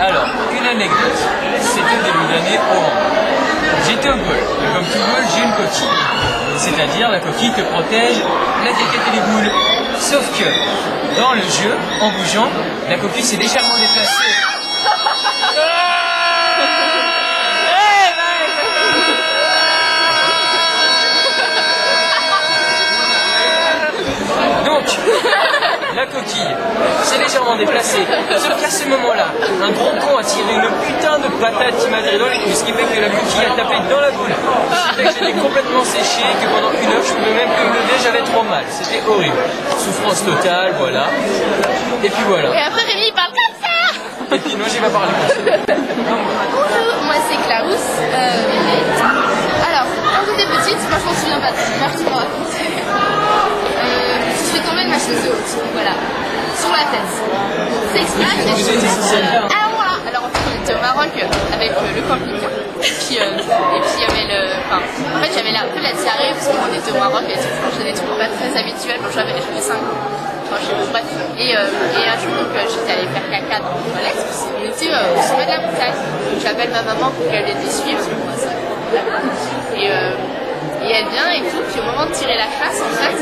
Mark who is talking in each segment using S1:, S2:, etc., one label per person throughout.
S1: Alors, une anecdote. C'était au début d'année au J'étais au golf. Et comme tout golf, j'ai une coquille. C'est-à-dire la coquille que protège la déquette et les boules. Sauf que, dans le jeu, en bougeant, la coquille s'est légèrement déplacée. Donc, la coquille s'est légèrement déplacée. Sauf qu'à ce moment-là, un gros con a tiré une putain de patate qui m'a tiré dans les cuisses, ce qui fait que la coquille a tapé dans la boule. Ce qui fait que j'étais complètement séché et que pendant une heure, je pouvais même plus me lever, j'avais trop mal. C'était horrible. Souffrance totale, voilà. Et puis voilà.
S2: Et après, Rémi, il parle comme ça.
S1: Et puis non, j'ai pas parlé comme ça.
S2: Bonjour, moi c'est Clarous. Alors, quand j'étais petite, moi je m'en souviens pas trop, merci de me raconter. Je suis tombée de ma chaise de haute, voilà, sur la tête. C'est exprès. Alors voilà, alors en fait on était au Maroc avec le camping-car. Et puis il y avait le. Enfin, en fait j'avais un peu la diarrhée parce qu'on était au Maroc et j'ai des trucs pas très habituels quand j'avais 5 ans. Enfin, bref. Et un jour j'étais allée faire caca dans les toilettes, on était au sommet de la montagne. J'appelle ma maman pour qu'elle vienne me suivre, parce que moi ça. Et elle vient et tout, puis au moment de tirer la chasse, en fait,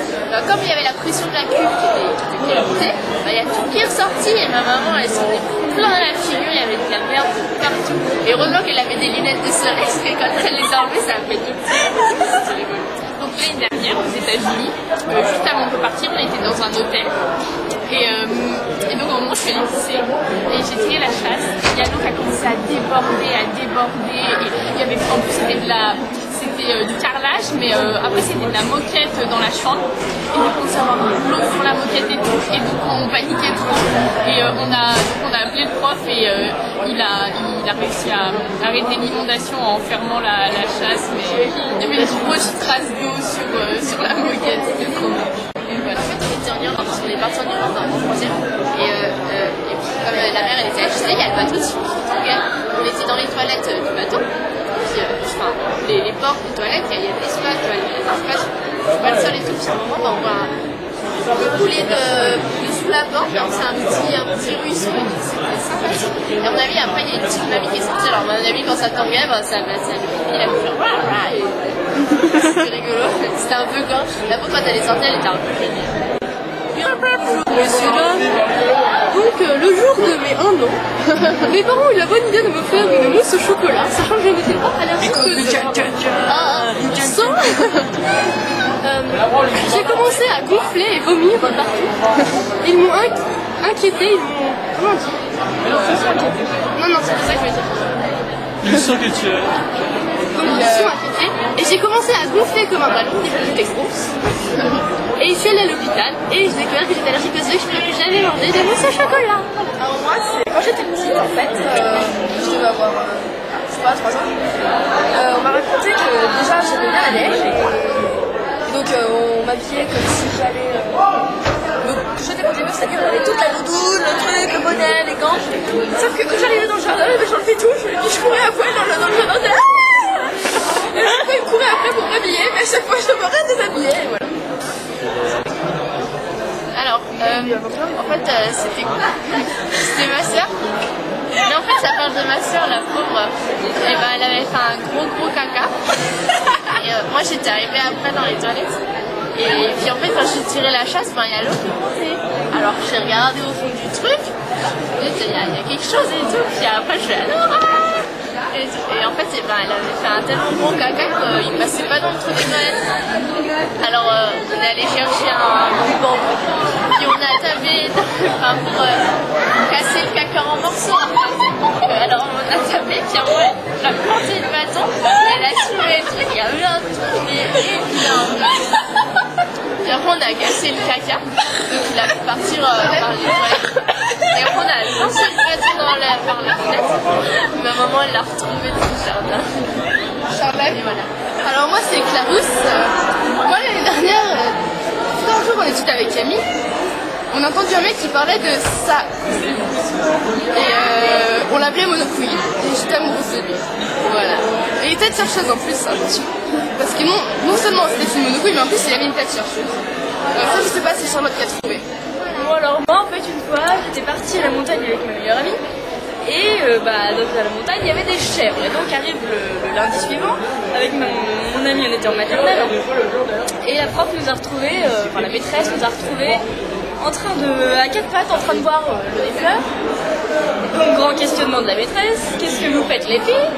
S2: comme il y avait la pression de la cuve qui était montée, il y a tout qui est ressorti et ma maman elle s'en est plein à la figure, il y avait de la merde partout. Et heureusement qu'elle avait des lunettes de soleil, parce que quand elle les a enlevées, ça a fait tout. C'était rigolo. Donc l'année dernière, aux États-Unis, juste avant de partir, on était dans un hôtel. Et donc au moment où je suis allée pisser, et j'ai tiré la chasse, il y a l'eau qui a commencé à déborder, et il y avait en plus c'était du carrelage, mais après c'était de la moquette dans la chambre, et donc on s'est avoir de l'eau sur la moquette et tout, et donc on paniquait trop, et on a appelé le prof, et il a réussi à arrêter l'inondation en fermant la chasse, mais il y avait une grosse trace d'eau sur la moquette, c'était trop bien. Et voilà. En fait on était en Irlande, parce qu'on est parti en Irlande en troisième, et puis comme la mer elle était agitée, il y a le bateau qui tanguait, on était dans les toilettes du bateau, puis enfin les portes des toilettes, il y a de l'espace, il y a de l'espace, je suis pas le seul et tout, puis à un moment on voit le couler de sous la porte, c'est un petit ruisseau, et tout, c'était sympathique. Et à mon avis après il y a une petite mamie qui est sortie, alors à mon avis quand ça tanguait, ça le pipi il a fait genre et c'était rigolo, c'était un peu gorge. La peau quand elle est sortie elle était un peu gênée.
S3: Bonjour monsieur là. Donc le jour de mes 1 an, mes parents ont eu la bonne idée de me faire une mousse au chocolat, sachant que je n'étais pas allergique au sang. J'ai commencé à gonfler et vomir partout. Ils m'ont inquiété, ils m'ont... Comment on dit? Non, c'est pas ça que je veux dire.
S4: Je sens que tu as...
S3: Donc ils sont inquiétés et j'ai commencé à gonfler comme un ballon, déjà j'étais grosse. Et je suis allée à l'hôpital et j'ai découvert que j'étais allergique aux œufs, je ne pouvais plus jamais manger des mousses au chocolat.
S5: Alors moi, c'est quand j'étais petite en fait, je devais avoir, je sais pas, 3 ans. On m'a raconté que déjà j'aimais bien la neige et donc on m'habillait comme si j'allais... Donc j'étais quand j'étais, c'est-à-dire on avait toute la doudoune, le truc, le bonnet, les gants. Sauf que quand j'arrivais dans le jardin, j'enlevais tout, je courais à poil dans le jardin, et à chaque fois, il me courait après pour m'habiller, mais à chaque fois, je me redéshabillais, et voilà.
S2: Alors, en fait, c'était ma soeur. Mais en fait, ça parle de ma soeur, la pauvre. Et ben, elle avait fait un gros caca. Et moi, j'étais arrivée après dans les toilettes. Et puis en fait, quand j'ai tiré la chasse, ben, il y a l'eau qui est montée. Alors, j'ai regardé au fond du truc. Il y a quelque chose et tout. Puis après, je suis allée, et en fait, elle avait fait un tellement gros caca qu'il passait pas dans le trou des toilettes. Alors, on est allé chercher un bambou, puis on a tapé pour casser le caca en morceaux. Alors, on a tapé, puis après, on a planté le bâton, elle a soulevé le truc, il y a eu un trou, mais énorme. Puis après, on a cassé le caca, donc il a pu partir par les toilettes. Et après, on a lancé le bâton par la fenêtre. Ma maman, elle l'a retrouvé dans le jardin. Et voilà.
S3: Alors moi c'est Clarous. Moi l'année dernière, un jour on était avec Camille, on a entendu un mec qui parlait de ça. Et on l'appelait Monocouille. Et j'étais amoureuse de lui. Voilà. Et il était tête chercheuse en plus, hein, parce que non seulement c'était une monocouille, mais en plus il avait une tête chercheuse. Ça je sais pas si c'est Charlotte qui a trouvé.
S5: Bon alors moi en fait une fois j'étais partie à la montagne avec ma meilleure amie Et donc à la montagne, il y avait des chèvres. Et donc arrive le lundi suivant, avec mon ami, on était en maternelle, et la prof nous a retrouvés, la maîtresse nous a retrouvés à quatre pattes en train de boire des fleurs. Donc grand questionnement de la maîtresse, qu'est-ce que vous faites les filles?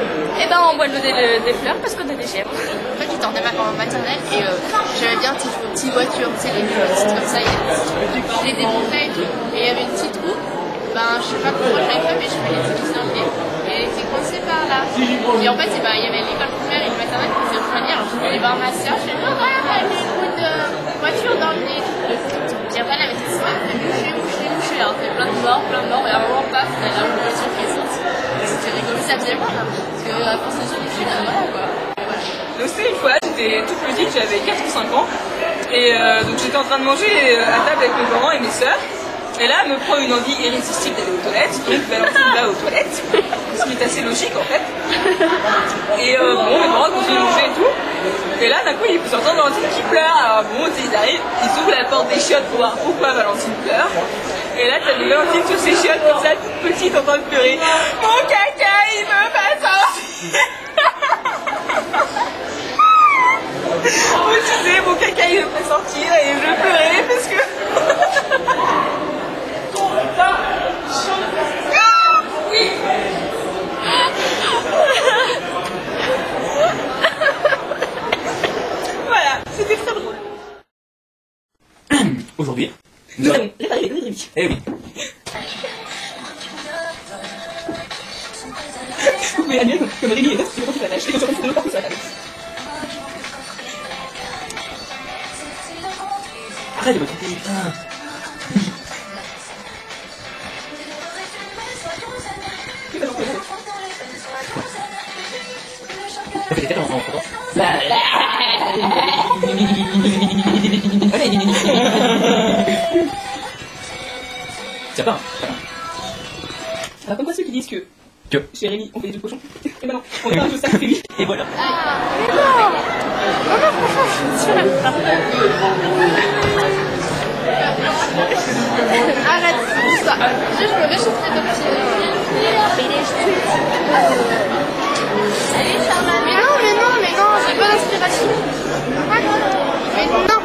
S5: Eh ben on boit des fleurs parce qu'on a des chèvres.
S2: En fait, j'étais en maternelle et j'avais bien une petite voiture, tu sais, les petites comme ça, je les démontais et tout. Et il y avait une petite roue, je sais pas pourquoi je l'avais fait, mais je me laissais glisser dans le pied. Et elle était coincée par là. Et en fait, il y avait l'école primaire et le maternelle qui faisaient rejoindre. Alors je suis allée voir ma soeur, je fais non, voilà, j'ai une roue de voiture dans le nez. Et après, elle avait dit, mouché, alors c'était plein de morts, et à un moment, paf, elle a une voiture qui est sortie. C'était rigolo, ça faisait mal, parce que à force de jouer des films, voilà quoi.
S4: Donc c'était une fois, j'étais toute petite, j'avais 4 ou 5 ans, et donc j'étais en train de manger à table avec mes parents et mes sœurs, et là elle me prend une envie irrésistible d'aller aux toilettes, donc Valentine va aux toilettes, ce qui est assez logique en fait. Et mes parents continuent de manger et tout, et là d'un coup ils s'entendent Valentine qui pleure, alors ils arrivent, ils ouvrent la porte des chiottes pour voir pourquoi Valentine pleure, et là t'as Valentine sur ses chiottes comme ça, toute petite en train de pleurer, mon caca il me va sortir. Moi je disais mon caca il me fait sortir et je pleurais parce que voilà, c'était très drôle.
S6: Aujourd'hui, nous allons réparer les débris. Eh oui. Vous pouvez admettre que Marie est neuve, c'est quand tu t'attaches et que tu rentres de partout sur la table. Arrête de me tromper, putain. On fait des têtes en frottant. Tiens pas. Alors comme quoi ceux qui disent que chez Rémi on fait des jeux de cochon, et ben non, on fait un jeu ça fait lui, et voilà.
S3: Arrête ça. Je me réchauffer de
S2: Salut, Charmaine.
S3: Mais non, j'ai pas d'inspiration. Mais non.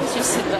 S3: Je suis
S5: Je sais pas.